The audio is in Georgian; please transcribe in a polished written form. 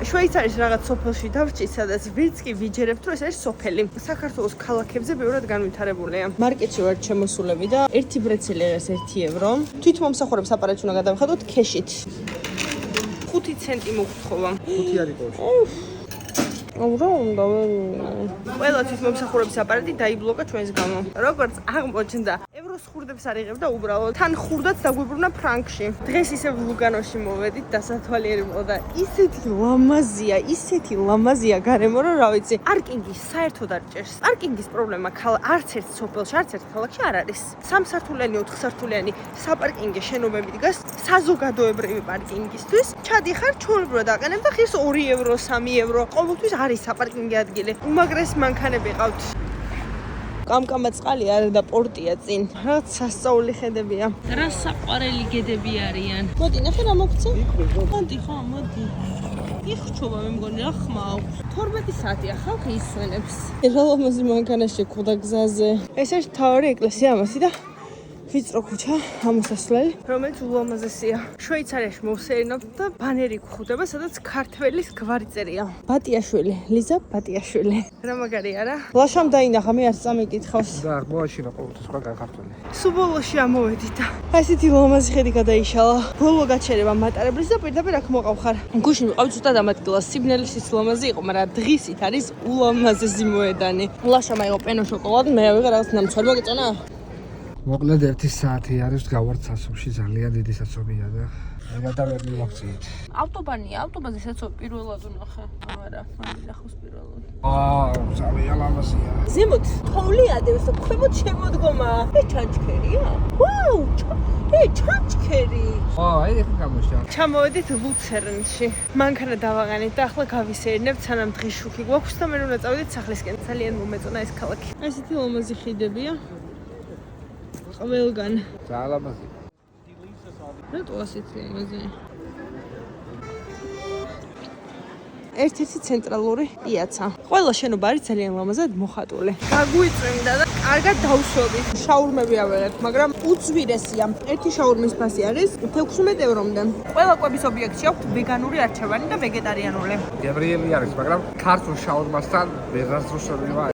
შვეიცარიის რაღაც სოფელში დავრჩით, სადაც ვერც კი ვიჯერებთ, რომ ეს არის სოფელი. საქართველოს ქალაქებზე ბევრად განვითარებულია. მარკეტში ვარ შემოსულები და ერთი ბრეცელი არის 1 ევრო. თვითმომსახურებს აპარატს უნდა გადავხედოთ ქეშით. 5 ცენტი მოგთხოვა. 5 არის ყოш. რა უნდა ყველა თვითმომსახურების აპარატი დაიბლოკა ჩვენს გამო. როგორც აღმოჩნდა, ევროს ხურდებს არ იღებდა უბრალოდ. თან ხურდაც დაგვიბრუნა ფრანკში. დღეს ისევ ლუგანოში მოვედით დასათვალიერებლად და ისეთი ლამაზია გარემო, რომ რა ვიცი, პარკინგი საერთოდ არ ჭერს. პარკინგის პრობლემა არც ერთ სოფელში, არც ერთ ქალაქში არ არის. 3 სართულიანი, 4 სართულიანი საპარკინგო შენობები დგას საზოგადოებრივი პარკინგისთვის. ჩადიხარ, ჩვეულებრივად აყენებ და ღირს 2 ევრო, 3 ევრო. ყოველთვის არის საპარკინგო ადგილი. უმაგრეს მანქანები ყავთ. კამკამა წყალი არის და პორტია წინ. რაც სასწაული ხედებია. რა საყვარელი გედები არიან. მოდი, ნახე რა მოგცე? მოდი, ხო, მოდი. იხჩობა მე მგონი რა ხმა აქვს. 12 საათია ხალხი ისვენებს. რა ლამაზი მანქანა შეხვდა გზაზე. ეს არის თავი ეკლესია ამასი და ვიწრო ქუჩა ამოსასვლელი, რომელიც ულამაზესია. შვეიცარიაში მოვსეირნობთ და ბანერი გვხვდება, სადაც ქართველის გვარი წერია. ბატიაშვილი, ლიზა ბატიაშვილი. რა მაგარი არა? ლაშამ დაინახა, მე არც წამიკითხავს. და მოაშინა ყოველთვის სხვა ქართველი. სულ ბოლოში ამოვედით და ესეთი ლამაზი ხედი გადაიშალა. ბოლო გაჩერება მატარებლის და პირდაპირ აქ მოყავხარ. გუშინ ვიყავი ზუსტად ამ ადგილას. სიბნელისიც ლამაზი იყო, მაგრამ დღისით არის ულამაზესი მოედანი. ლაშამ აიღო პენო შოკოლადი, მე ავიღე რაღაც ნამცვარი, მოგეწონა? მოკლედ 1 საათი არის გავართ სასოფში, ძალიან დიდი სასოფია და გადავერ მივახციეთ. ავტობანია, ავტობანზე საცობ პირველად ვნახე. არა, მანდ ახოს პირველად. ზავია ლამაზია. ზემოთ თოვლი ადევს და ქვემოთ შემოდგომა. ჩანჩქერია? ვაუ, ჩანჩქერი. აი ეს გამოშა. ჩამოვედით ლუცერნში. მანქანა დავაღანით და ახლა გავისეირნებთ, სანამ დღის შუქი გვაქვს და მე უნდა წავიდეთ სახლისკენ. ძალიან მომეწონა ეს ქალაქი. ესეთი ლამაზი ხიდებია. ყველგან. ძალიან ლამაზია. რატო ასეთი ლამაზია? ერთ-ერთი ცენტრალური პიაცა. ყველა შენობა არის ძალიან ლამაზად მოხატული. გაგვიწვიმდა და კარგად დავსვობით. შაურმები ავიღეთ, მაგრამ უძვირესია. ერთი შაურმის ფასი არის 16 ევრომდე. ყველა კვების ობიექტში აქვს ვეგანური არჩევანი და ვეგეტარიანული. გებრიელი არის, მაგრამ ქართულ შაურმასთან ვერასდროს შორევა